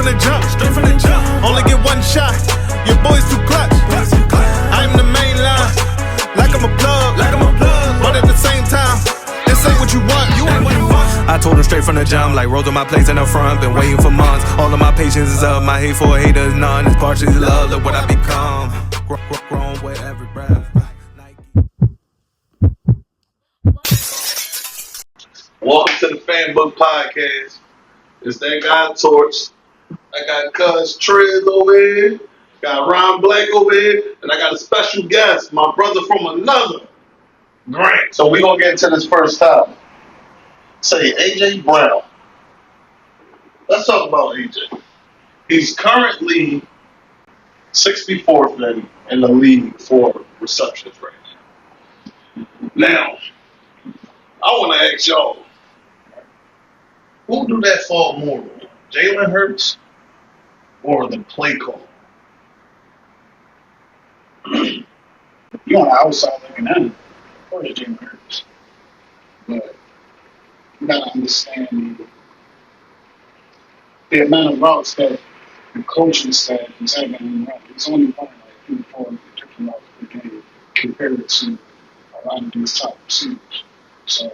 from the jump, straight from the jump. Only get one shot, your boy's too clutch. I'm the main line, like I'm a plug, but at the same time, this ain't what you want, you ain't what you want. I told him straight from the jump, like rose on my place in the front, been waiting for months. All of my patience is up, my hate for a hater is none. It's partially love, look what I become. Grown with every breath. Welcome to the Fanbook Podcast. It's that guy Torch. I got Cuz Triz over here. Got Ron Black over here. And I got a special guest, my brother from another. Grant. So we're going to get into this first topic. Say AJ Brown. Let's talk about AJ. He's currently 64th in the league for receptions right now. Now, I want to ask y'all, who do that fall more on? Jalen Hurts or the play call? You on the outside looking in, of course Jalen Hurts. But you gotta understand the amount of routes that the coaching staff is having to run. It's only running like 3-4 different routes per game compared to a lot of these top receivers. So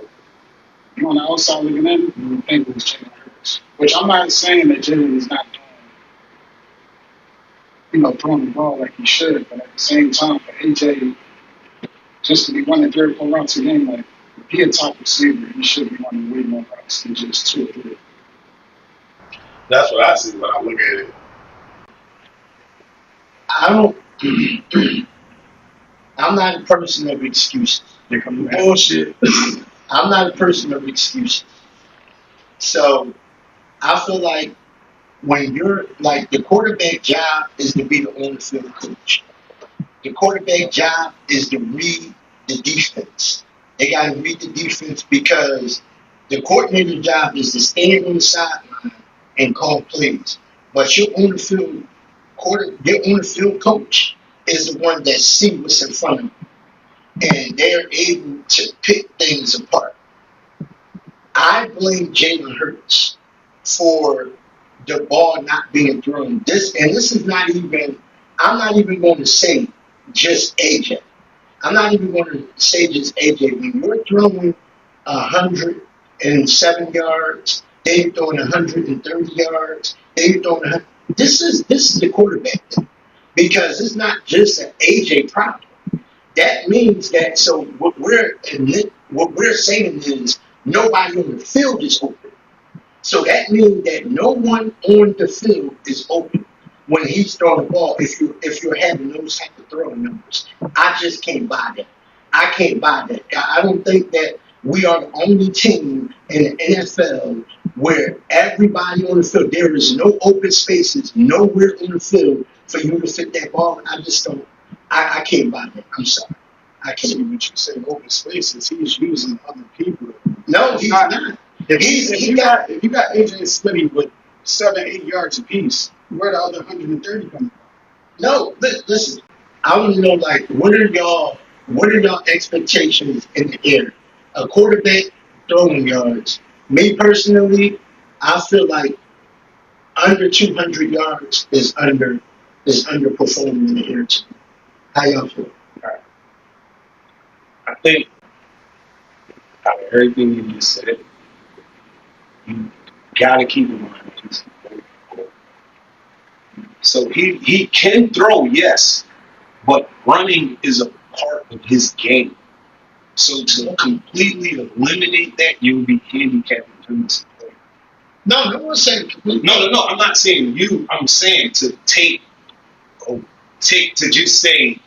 you on the outside looking in, you would think it was Jalen Hurts. Which I'm not saying that Jalen is not doing, throwing the ball like he should, but at the same time, for AJ, just to be running 34 routes a game, like, if he a top receiver, he should be running way more routes than just 2 or 3. That's what I see when I look at it. I'm not a person of excuses. Bullshit. I'm not a person of excuses. So I feel like when you're like, the quarterback job is to be the on-the-field coach. The quarterback job is to read the defense. They got to read the defense because the coordinator job is to stand on the sideline and call plays. But your on-the-field coach is the one that sees what's in front of them. And they're able to pick things apart. I blame Jalen Hurts for the ball not being thrown. This is not even, I'm not even going to say just AJ. I'm not even going to say just AJ. When you're throwing 107 yards, then you're throwing 130 yards, then you're throwing 100. This is the quarterback thing. Because it's not just an AJ problem. That means that, so what we're saying is nobody on the field is open. So that means that no one on the field is open when he's throwing the ball. If you're having those type of throwing numbers, I just can't buy that. I can't buy that. I don't think that we are the only team in the NFL where everybody on the field, there is no open spaces nowhere on the field for you to fit that ball. I just don't. I can't buy that. I'm sorry. I can't. See, what you said open spaces, he's using other people. No, he's not. If you got AJ Smitty with 7-8 yards apiece, where the other 130 coming from? No, listen. I want to know, like, what are y'all expectations in the air? A quarterback throwing yards. Me personally, I feel like under 200 yards is underperforming in the air. How y'all feel? I think out of everything you just said, you gotta keep in mind he's so he can throw, yes, but running is a part of his game. So to completely eliminate that, you would be handicapping him. No, I won't say completely. No. I'm not saying you. I'm saying to take to just say,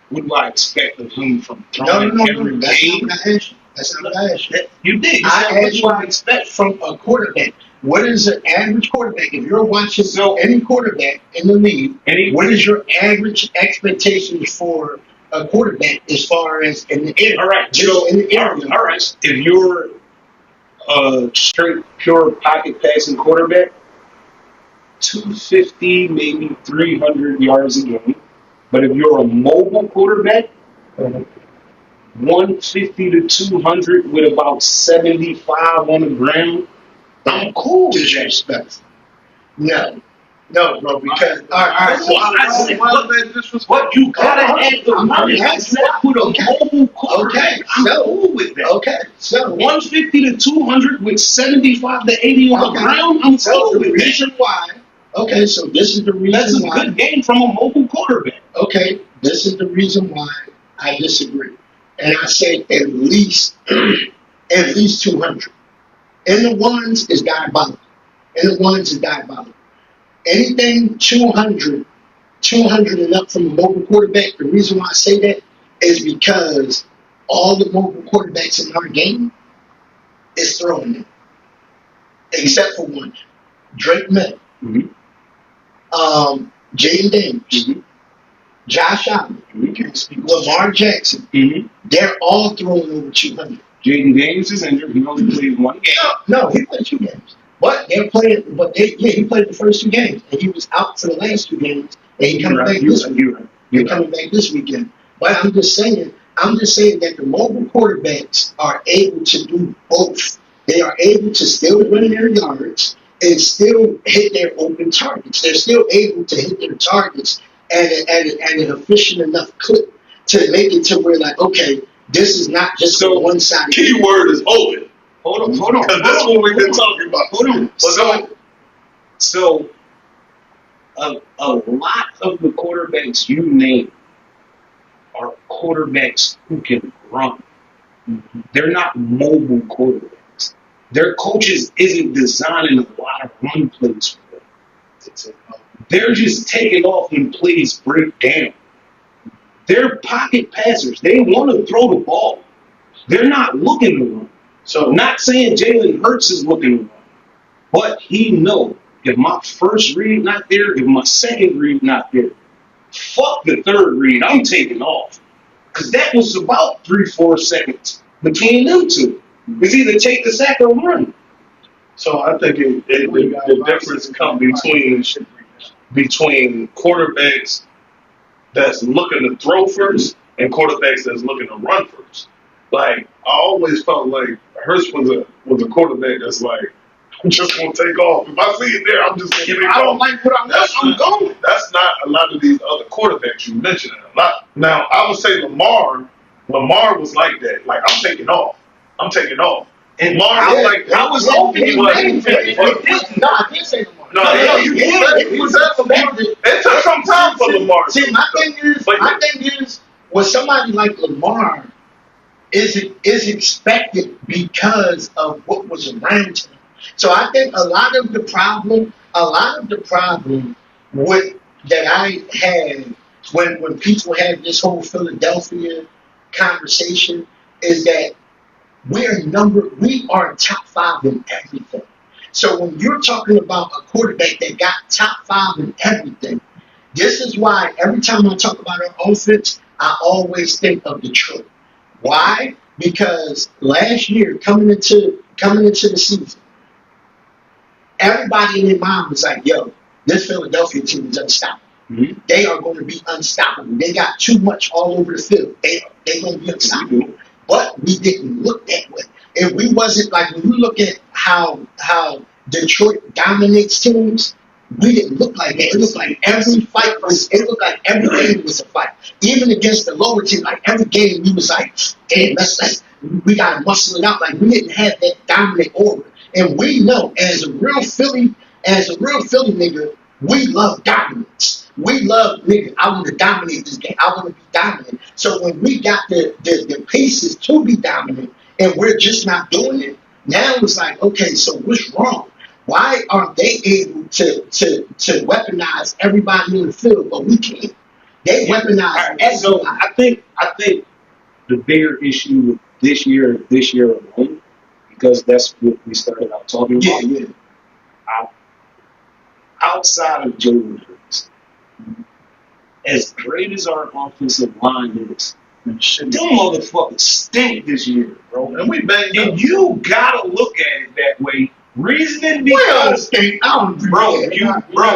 what do I expect of him from throwing every game? That's not what I asked you. You did. I asked what I expect from a quarterback. What is an average quarterback? If you're watching any quarterback in the league, what is your average expectations for a quarterback as far as in the air? All right. So in the air. All right. If you're a straight, pure pocket passing quarterback, 250, maybe 300 yards a game. But if you're a mobile quarterback, 150 to 200 with about 75 on the ground, I'm cool with that stuff. No. No, bro, because all right, so But you gotta have the I'm money. not- I said with a mobile quarterback. I'm so- cool with that. okay, so 150 to 200 with 75 to 80 on the Okay. ground. I'm so cool the with that. reason why. Okay, so this is the That's reason a why. good game from a mobile quarterback. Okay, this is the reason why I disagree, and I say at least 200. And the ones is diabolical. Anything 200 and up from a mobile quarterback, the reason why I say that is because all the mobile quarterbacks in our game is throwing it, except for one. Drake May, Mhm. Jaden Daniels, Mhm. Josh Allen, Mhm. Lamar Jackson, Mhm. they're all throwing over 200. Jaden Daniels is injured. He only played one game. No, he played 2 games. But they're playing, he played the first 2 games, and he was out for the last 2 games, and he coming back this week. You're right. They're coming back this weekend. But I'm just saying that the mobile quarterbacks are able to do both. They are able to still run their yards and still hit their open targets. They're still able to hit their targets at an efficient enough clip to make it to where, like, okay, this is not just So, a one-sided. Key word is open. Hold on. Because that's what we've been talking about. Hold on. But So a lot of the quarterbacks you name are quarterbacks who can run. They're not mobile quarterbacks. Their coaches isn't designing a lot of run plays for them. They're just taking off when plays break down. They're pocket passers. They want to throw the ball. They're not looking to run. So I'm not saying Jalen Hurts is looking to run, but he know if my first read not there, if my second read not there, fuck the third read, I'm taking off. Because that was about 3-4 seconds between them two. It's either take the sack or run. So I think the difference comes between quarterbacks that's looking to throw first and quarterbacks that's looking to run first. Like I always felt like Hurts was a quarterback that's like, I'm just gonna take off. If I see it there, I'm just gonna take off. I don't like what I'm going. That's not a lot of these other quarterbacks you mentioned a lot. Now I would say Lamar was like that. Like I'm taking off. And Lamar was like that. I was hoping you But- didn't. No, I didn't say Lamar. No, you said he was expected. It took some time for Lamar. See, my thing is, when somebody like Lamar is expected because of what was around him. So I think a lot of the problem with that I had when people had this whole Philadelphia conversation is that we are top 5 in everything. So when you're talking about a quarterback that got top 5 in everything, this is why every time I talk about our offense, I always think of Detroit. Why? Because last year, coming into the season, everybody in their mind was like, yo, this Philadelphia team is unstoppable. Mhm. They are going to be unstoppable. They got too much all over the field. They're going to be unstoppable. But we didn't look that way. If we wasn't like, when you look at how Detroit dominates teams, we didn't look like that. It looked like it looked like every game was a fight. Even against the lower team, like every game we was like, damn, we gotta muscle it out. Like we didn't have that dominant aura. And we know as a real Philly nigga, we love dominance. We love, nigga, I want to dominate this game. I want to be dominant. So when we got the pieces to be dominant and we're just not doing it, now it's like, okay, so what's wrong? Why aren't they able to weaponize everybody in the field, but we can't? They weaponize So everybody. I think the bigger issue with this year alone, because that's what we started out talking Yeah, about. yeah. Outside of Jalen Hurts, as great as our offensive line is, them motherfuckers stink this year, bro. And we banged up. And you gotta look at it that way. Reasoning Well, because, I don't agree bro,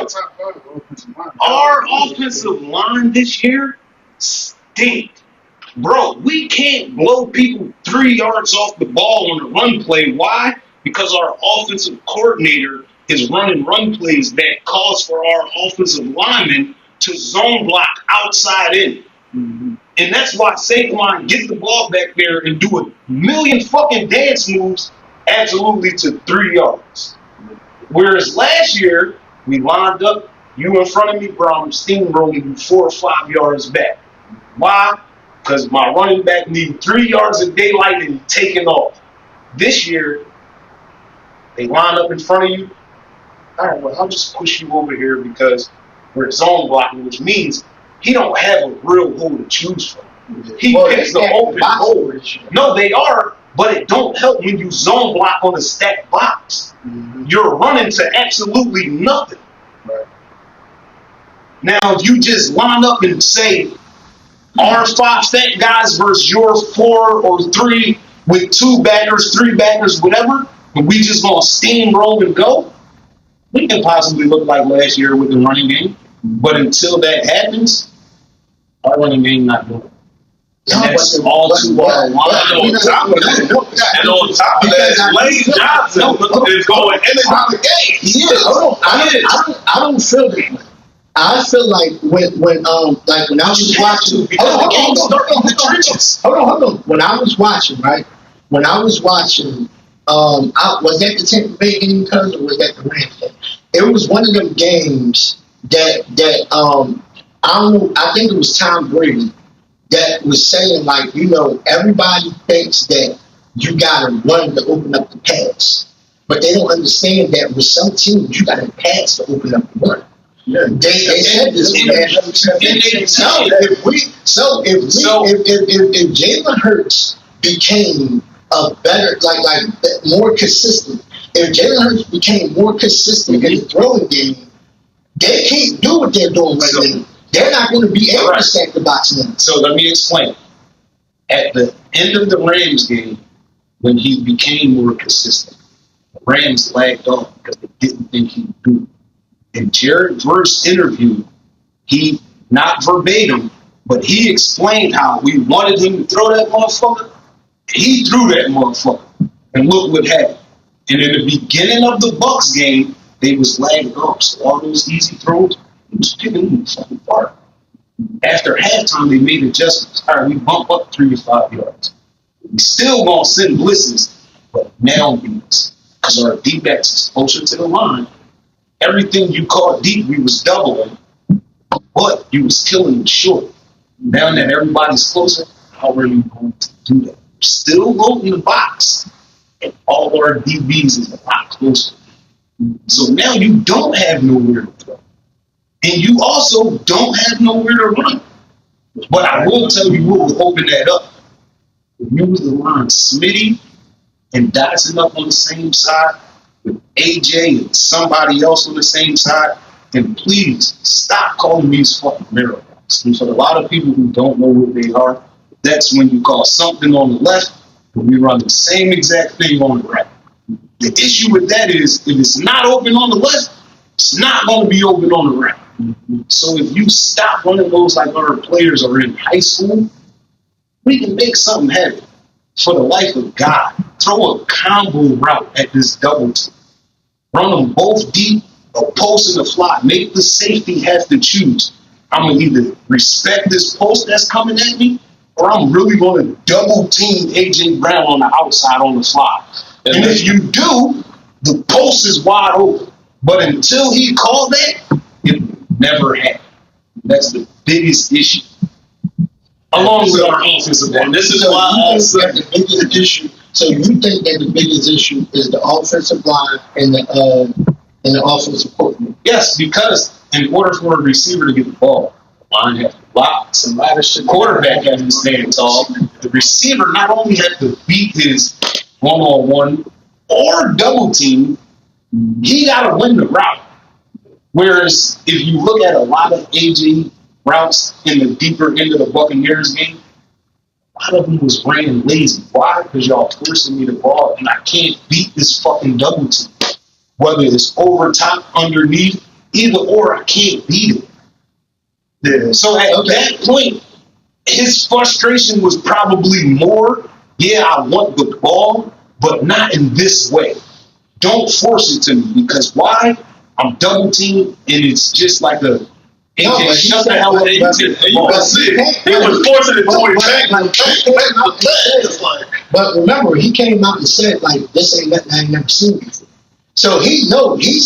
with that. our offensive line this year stinked. Bro, we can't blow people 3 yards off the ball on a run play. Why? Because our offensive coordinator is running run plays that calls for our offensive linemen to zone block outside in. And that's why Saquon gets the ball back there and do a million fucking dance moves absolutely to 3 yards. Whereas last year, we lined up, you in front of me, bro, I'm steamrolling you 4 or 5 yards back. Why? Because my running back needed 3 yards of daylight and taking off. This year, they line up in front of you. All right, well, I'll just push you over here because we're zone blocking, which means he don't have a real hole to choose from. He picks the open hole. No, they are, but it don't help when you zone block on a stacked box. You're running to absolutely nothing. Now, if you just line up and say, our 5 stack guys versus your 4 or 3 with 2 backers, 3 backers, whatever, and we just gonna steamroll and go, we can possibly look like last year with the running game. But until that happens, our running game not good. And that's all too well. And on top of that, Lane Johnson is going in and out of the game. I don't feel that way. I feel like when I was watching, hold on. When I was watching, right? When I was watching, was that the Tampa Bay game, cuz, or was that the Rams game? It was one of them games that I don't know. I think it was Tom Brady that was saying, like, you know, everybody thinks that you gotta run to open up the pass, but they don't understand that with some teams you gotta pass to open up the run. Yeah. They said this. If Jalen Hurts became a better, like more consistent, if Jalen Hurts became more consistent in the throwing game, they can't do what they're doing right now. They're not going to be able to stack the box now. So let me explain. At the end of the Rams game, when he became more consistent, the Rams lagged off because they didn't think he would do it. In Jared Verse's interview, he, not verbatim, but he explained how we wanted him to throw that motherfucker. He threw that motherfucker. And look what happened. And in the beginning of the Bucs game, they was lagged off. So all those easy throws, he was picking them fucking apart. After halftime, they made adjustments. All right, we bump up 3 to 5 yards. We still gonna send blitzes, but now beats. Because our D-backs is closer to the line. Everything you called deep, we was doubling, but you was killing them short. Now that everybody's closer, how are you going to do that? Still loading the box, and all our DBs is a lot closer. So now you don't have nowhere to throw. And you also don't have nowhere to run. But I will tell you what will open that up. If you was to line Smitty and Dotson up on the same side, with AJ and somebody else on the same side, then please stop calling these fucking miracles. And for a lot of people who don't know what they are, that's when you call something on the left, but we run the same exact thing on the right. The issue with that is if it's not open on the left, it's not going to be open on the right. So if you stop running those like our players are in high school, we can make something happen. For the life of God, throw a combo route at this double team. Run them both deep, a post and a fly. Make the safety have to choose. I'm going to either respect this post that's coming at me, or I'm really going to double team A.J. Brown on the outside on the fly. And if you do, the post is wide open. But until he called that, it never happened. That's the biggest issue. Along with our offensive line. This is why I said the biggest issue. So you think that the biggest issue is the offensive line and the offensive coordinator? Yes, because in order for a receiver to get the ball, the line has to block. The quarterback has to stand tall. The receiver not only has to beat his one-on-one or double team, he got to win the route. Whereas if you look at a lot of AJ routes in the deeper end of the Buccaneers game, a lot of them was ran lazy. Why? Because y'all forcing me the ball and I can't beat this fucking double team. Whether it's over top, underneath, either or, I can't beat it. Yeah. So at that point, his frustration was probably more, yeah, I want the ball, but not in this way. Don't force it to me because why? I'm double teamed and it's just like a No, but AJ, shut the hell up. but- And you but- can see it. He was forcing it to him back. It's like, But remember, he came out and said, like, this ain't nothing I ain't never seen before. So he's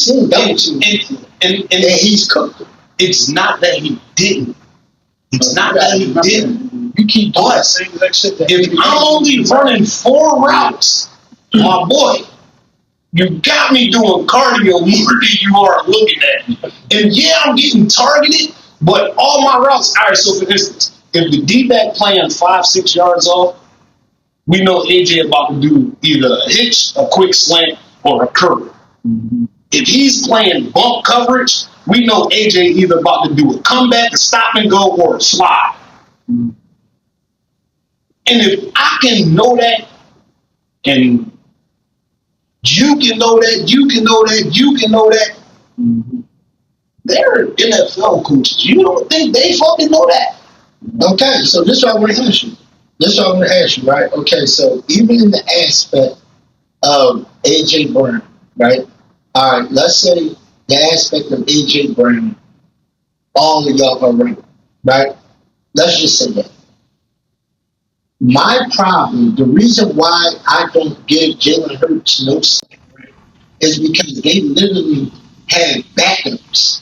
seen double team. And And he's cooked. it's not that he didn't. It's not that he didn't. You keep doing But that same exact shit that if I'm only running 4 routes, my boy, you got me doing cardio more than you are looking at me. And yeah, I'm getting targeted, but all my routes. All right, so for instance, if the D-back playing 5-6 yards off, we know AJ about to do either a hitch, a quick slant, or a curve. If he's playing bump coverage, we know AJ either about to do a comeback, a stop and go, or a slide. And if I can know that, and you can know that, you can know that, you can know that, they're NFL coaches. You don't think they fucking know that? Okay, so this is what I want to ask you. Right? Okay, so even in the aspect of AJ Brown, right? All right, let's say the aspect of AJ Brown, all of y'all are right? Let's just say that. My problem, the reason why I don't give Jalen Hurts no slack, right, is because they literally have backups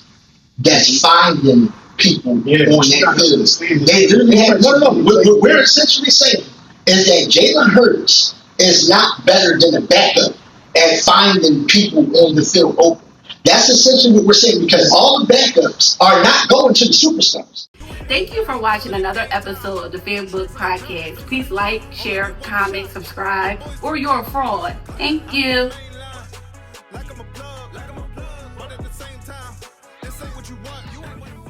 that's finding people on that field. They literally have no. What we're essentially saying is that Jalen Hurts is not better than a backup at finding people on the field open. That's essentially what we're saying because all the backups are not going to the superstars. Thank you for watching another episode of the Fan Book Podcast. Please like, share, comment, subscribe, or you're a fraud. Thank you. Like I'm a plug, but at the same time, this ain't what you want. You ain't what you want.